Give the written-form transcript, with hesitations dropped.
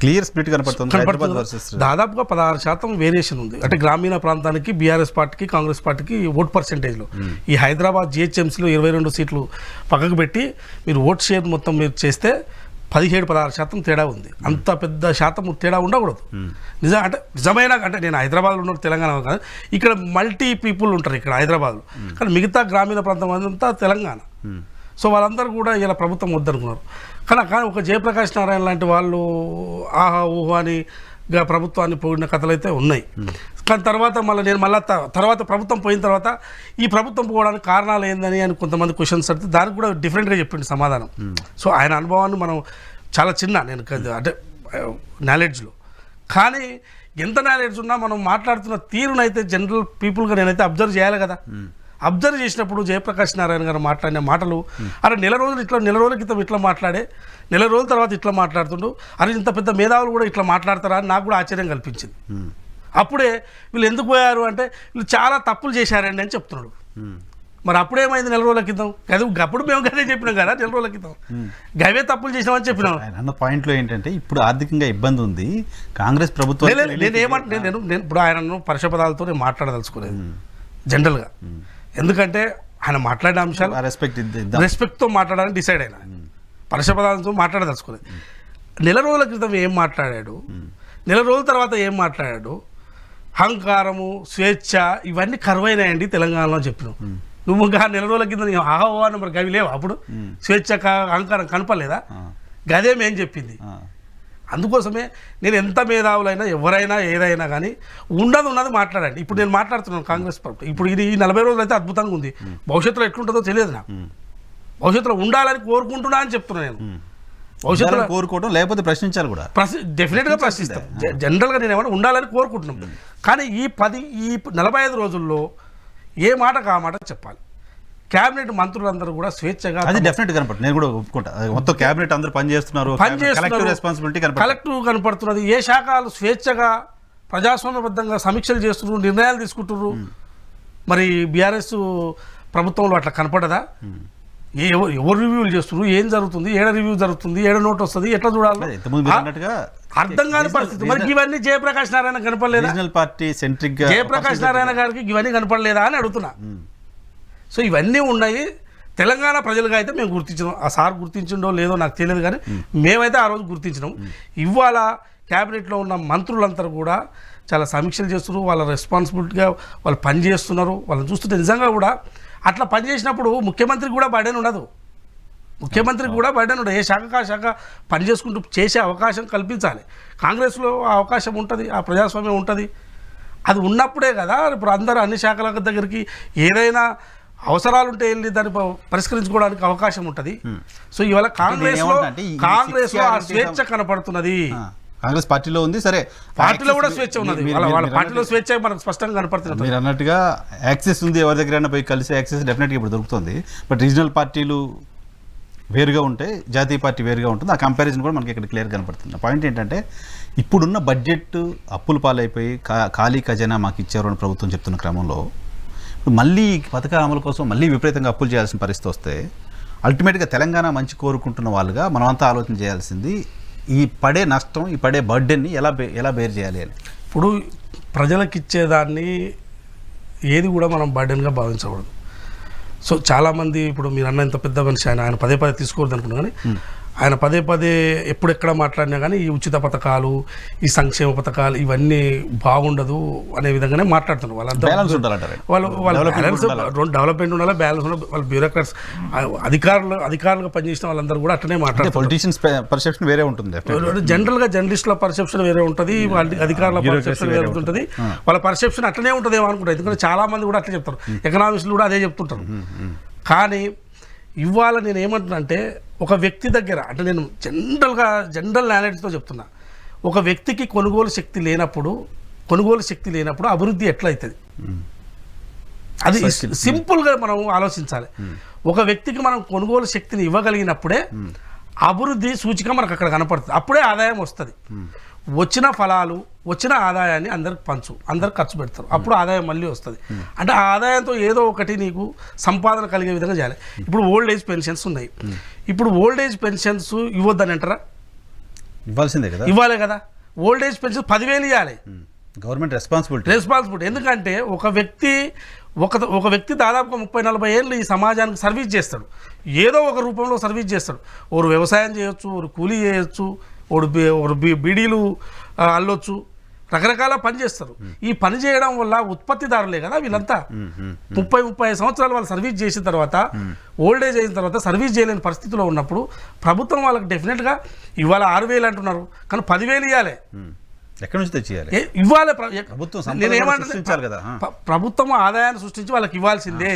Clear split కనపడుతుంది. దాదాపుగా 16% variation ఉంది. అంటే గ్రామీణ ప్రాంతానికి బీఆర్ఎస్ పార్టీకి కాంగ్రెస్ పార్టీకి ఓట్ పర్సెంటేజ్లో ఈ హైదరాబాద్ జిహెచ్ఎంసీలో 22 సీట్లు పక్కకు పెట్టి మీరు ఓట్ షేర్ మొత్తం మీరు చేస్తే 17-16% తేడా ఉంది. అంత పెద్ద శాతం తేడా ఉండకూడదు. అంటే నిజమైన అంటే నేను హైదరాబాద్లో ఉన్న తెలంగాణ కాదు, ఇక్కడ మల్టీ పీపుల్ ఉంటారు ఇక్కడ హైదరాబాద్లో, కానీ మిగతా గ్రామీణ ప్రాంతం అంతా తెలంగాణ. సో వాళ్ళందరూ కూడా ఇలా ప్రభుత్వం వద్దనుకున్నారు. కానీ ఒక జయప్రకాష్ నారాయణ లాంటి వాళ్ళు ఆహా ఊహా అని ప్రభుత్వాన్ని పోయిన కథలు అయితే ఉన్నాయి. కానీ తర్వాత తర్వాత ప్రభుత్వం పోయిన తర్వాత ఈ ప్రభుత్వం పోవడానికి కారణాలు ఏందని అని కొంతమంది క్వశ్చన్స్ అడితే దానికి కూడా డిఫరెంట్గా చెప్పింది సమాధానం. సో ఆయన అనుభవాన్ని మనం చాలా చిన్న నేను అంటే నాలెడ్జ్లో, కానీ ఎంత నాలెడ్జ్ ఉన్నా మనం మాట్లాడుతున్న తీరునైతే జనరల్ పీపుల్గా నేనైతే అబ్జర్వ్ చేయాలి కదా. అబ్జర్వ్ చేసినప్పుడు జయప్రకాష్ నారాయణ గారు మాట్లాడిన మాటలు, అరే నెల రోజుల క్రితం ఇట్లా మాట్లాడే, నెల రోజుల తర్వాత ఇట్లా మాట్లాడుతుండు, అరే ఇంత పెద్ద మేధావులు కూడా ఇట్లా మాట్లాడతారా అని నాకు కూడా ఆశ్చర్యం కల్పించింది. అప్పుడే వీళ్ళు ఎందుకు పోయారు అంటే వీళ్ళు చాలా తప్పులు చేశారండి అని చెప్తున్నాడు. మరి అప్పుడేమైంది నెల రోజుల క్రితం? అప్పుడు మేము గదే చెప్పినాం కదా, నెల రోజుల క్రితం గవే తప్పులు చేసినామని చెప్పినాం. అన్న పాయింట్లో ఏంటంటే ఇప్పుడు ఆర్థికంగా ఇబ్బంది ఉంది కాంగ్రెస్ ప్రభుత్వం. నేను ఇప్పుడు ఆయనను పరుషపదాలతో నేను మాట్లాడదలుచుకోలేదు జనరల్గా, ఎందుకంటే ఆయన మాట్లాడిన అంశాలు రెస్పెక్ట్తో మాట్లాడాలని డిసైడ్ అయినా, పరుషపదాలతో మాట్లాడదలుచుకోలేదు. నెల రోజుల క్రితం ఏం మాట్లాడాడు, నెల రోజుల తర్వాత ఏం మాట్లాడాడు, అహంకారము స్వేచ్ఛ ఇవన్నీ కరువైనాయండి తెలంగాణలో చెప్పినావు. నువ్వు ఇంకా నెల రోజుల కింద ఆహోవా మరి గవి లేవు, అప్పుడు స్వేచ్ఛ అహంకారం కనపలేదా? గదే మేం చెప్పింది. అందుకోసమే నేను ఎంత మేధావులైనా ఎవరైనా ఏదైనా కానీ ఉన్నది మాట్లాడండి. ఇప్పుడు నేను మాట్లాడుతున్నాను కాంగ్రెస్ ప్రభుత్వం, ఇప్పుడు ఇది ఈ 40 రోజులు అయితే అద్భుతంగా ఉంది. భవిష్యత్తులో ఎట్లుంటుందో తెలియదు నాకు. భవిష్యత్తులో ఉండాలని కోరుకుంటున్నా అని చెప్తున్నాను నేను. భవిష్యత్తులో కోరుకోవడం లేకపోతే ప్రశ్నించాలి కూడా, డెఫినెట్గా ప్రశ్నిస్తాం. జనరల్గా నేను ఏమన్నా ఉండాలని కోరుకుంటున్నాం. కానీ ఈ 45 రోజుల్లో ఏ మాటకు ఆ మాట చెప్పాలి. క్యాబినెట్ మంత్రులందరూ కూడా స్వేచ్ఛగా, అది డెఫినెట్ కనపడుతుంది, నేను కూడా ఒప్పుకుంటా. మొత్తం క్యాబినెట్ అందరూ పనిచేస్తున్నారు, కలెక్టివ్ కనపడుతున్నది. ఏ శాఖలు స్వేచ్ఛగా ప్రజాస్వామ్యబద్ధంగా సమీక్షలు చేస్తున్నారు, నిర్ణయాలు తీసుకుంటున్నారు. మరి బీఆర్ఎస్ ప్రభుత్వంలో అట్లా కనపడదా? ఎవరు రివ్యూలు చేస్తున్నారు, ఏం జరుగుతుంది, ఏడ రివ్యూ జరుగుతుంది, ఏడ నోట్ వస్తుంది, ఎట్లా చూడాలి అర్థం కాని పరిస్థితి. మరి ఇవన్నీ జయప్రకాష్ నారాయణ కనపడలేదా? పార్టీ సెంట్రిక్ జయప్రకాష్ నారాయణ గారికి ఇవన్నీ కనపడలేదా అని అడుగుతున్నా. సో ఇవన్నీ ఉన్నాయి. తెలంగాణ ప్రజలుగా అయితే మేము గుర్తించినాం. ఆ సార్ గుర్తించిండో లేదో నాకు తెలియదు, కానీ మేమైతే ఆ రోజు గుర్తించినాం. ఇవాళ క్యాబినెట్లో ఉన్న మంత్రులందరూ కూడా చాలా సమీక్షలు చేస్తున్నారు, వాళ్ళ రెస్పాన్సిబిలిటీగా వాళ్ళు పనిచేస్తున్నారు. వాళ్ళని చూస్తుంటే నిజంగా కూడా అట్లా పనిచేసినప్పుడు ముఖ్యమంత్రికి కూడా బర్డెన్ ఉండదు. ఏ శాఖ శాఖ పని చేసుకుంటూ చేసే అవకాశం కల్పించాలి. కాంగ్రెస్లో ఆ అవకాశం ఉంటుంది, ఆ ప్రజాస్వామ్యం ఉంటుంది. అది ఉన్నప్పుడే కదా ఇప్పుడు అందరూ అన్ని శాఖల దగ్గరికి ఏదైనా అవసరాలు ఉంటే వెళ్ళి దాన్ని పరిష్కరించుకోవడానికి అవకాశం ఉంటుంది. సో ఇవాళ కాంగ్రెస్లో ఆ స్వేచ్ఛ కనపడుతున్నది. కాంగ్రెస్ పార్టీలో ఉంది, సరే పార్టీలో కూడా స్వేచ్ఛ ఉన్నది. వాళ్ళ పార్టీలో స్వేచ్ఛ మనకు స్పష్టంగా కనపడుతుంది. మీరు అన్నట్టుగా యాక్సెస్ ఉంది, ఎవరి దగ్గరైనా పోయి కలిసి యాక్సెస్ డెఫినెట్గా ఇప్పుడు దొరుకుతుంది. బట్ రీజనల్ పార్టీలు వేరుగా ఉంటే జాతీయ పార్టీ వేరుగా ఉంటుంది. ఆ కంపారిజన్ కూడా మనకి ఇక్కడ క్లియర్ కనపడుతుంది. పాయింట్ ఏంటంటే ఇప్పుడున్న బడ్జెట్ అప్పుల పాలైపోయి ఖాళీ ఖజానా మాకు ఇచ్చారు అని ప్రభుత్వం చెప్తున్న క్రమంలో మళ్ళీ పథకాల అమలు కోసం మళ్ళీ విపరీతంగా అప్పులు చేయాల్సిన పరిస్థితి వస్తే అల్టిమేట్గా తెలంగాణ మంచి కోరుకుంటున్న వాళ్ళుగా మనమంతా ఆలోచన చేయాల్సింది ఈ పడే నష్టం, ఈ పడే బర్డెన్ని ఎలా బేర్ చేయాలి అని. ఇప్పుడు ప్రజలకు ఇచ్చేదాన్ని ఏది కూడా మనం బర్డెన్గా భావించకూడదు. సో చాలామంది ఇప్పుడు మీరు అన్న ఇంత పెద్ద మనిషి ఆయన పదే తీసుకోవద్దు అనుకున్నా, కానీ ఆయన పదే ఎప్పుడెక్కడ మాట్లాడినా కానీ ఈ ఉచిత పథకాలు, ఈ సంక్షేమ పథకాలు ఇవన్నీ బాగుండదు అనే విధంగానే మాట్లాడుతున్నారు. డెవలప్మెంట్ ఉండాలి, బ్యాలెన్స్ ఉండాలి. వాళ్ళ బ్యూరోక్రాట్స్ అధికారులుగా పనిచేసిన వాళ్ళందరూ కూడా అట్లనే మాట్లాడుతారు. పొలిటీషియన్స్ పర్సెప్షన్ వేరే ఉంటుంది, జనరల్గా జర్నలిస్టుల పర్సెప్షన్ వేరే ఉంటుంది, వాళ్ళ అధికారుల పర్సెప్షన్ వేరే ఉంటుంది. వాళ్ళ పర్సెప్షన్ అట్లనే ఉంటుందేమో అనుకుంటారు. ఎందుకంటే చాలా మంది కూడా అట్లే చెప్తారు, ఎకనామిక్స్లు కూడా అదే చెప్తుంటారు. కానీ ఇవాళ నేను ఏమంటున్నా అంటే ఒక వ్యక్తి దగ్గర, అంటే నేను జనరల్ నాలెడ్జ్తో చెప్తున్నా, ఒక వ్యక్తికి కొనుగోలు శక్తి లేనప్పుడు అభివృద్ధి ఎట్లా అవుతుంది? అది సింపుల్గా మనం ఆలోచించాలి. ఒక వ్యక్తికి మనం కొనుగోలు శక్తిని ఇవ్వగలిగినప్పుడే అభివృద్ధి సూచిక మనకు అక్కడ కనపడుతుంది. అప్పుడే ఆదాయం వస్తుంది. వచ్చిన ఫలాలు, వచ్చిన ఆదాయాన్ని అందరికి ఖర్చు పెడతారు. అప్పుడు ఆదాయం మళ్ళీ వస్తుంది. అంటే ఆ ఆదాయంతో ఏదో ఒకటి నీకు సంపాదన కలిగే విధంగా చేయాలి. ఇప్పుడు ఓల్డ్ ఏజ్ పెన్షన్స్ ఉన్నాయి. ఇప్పుడు ఓల్డ్ ఏజ్ పెన్షన్స్ ఇవ్వద్దని అంటారా? ఇవ్వాల్సిందే కదా, ఇవ్వాలి కదా. ఓల్డ్ ఏజ్ పెన్షన్ 10,000 ఇవ్వాలి. Government responsibility. ఎందుకంటే ఒక వ్యక్తి దాదాపుగా 30-40 ఏళ్ళు ఈ సమాజానికి సర్వీస్ చేస్తాడు, ఏదో ఒక రూపంలో సర్వీస్ చేస్తాడు. ఒకరు వ్యవసాయం చేయొచ్చు, ఒకరు కూలీ చేయొచ్చు, ఒకరు బీడీలు అల్లొచ్చు, రకరకాల పని చేస్తారు. ఈ పని చేయడం వల్ల ఉత్పత్తిదారులే కదా వీళ్ళంతా. 30-35 సంవత్సరాలు వాళ్ళు సర్వీస్ చేసిన తర్వాత, ఓల్డ్ ఏజ్ అయిన తర్వాత సర్వీస్ చేయలేని పరిస్థితిలో ఉన్నప్పుడు ప్రభుత్వం వాళ్ళకి డెఫినెట్గా ఇవాళ 6,000 అంటున్నారు, కానీ 10,000 ఇవ్వాలి. ఎక్కడి నుంచి తెచ్చేయాలి? ఇవ్వాలి. ప్రభుత్వం ప్రభుత్వం ఆదాయాన్ని సృష్టించి వాళ్ళకి ఇవ్వాల్సిందే.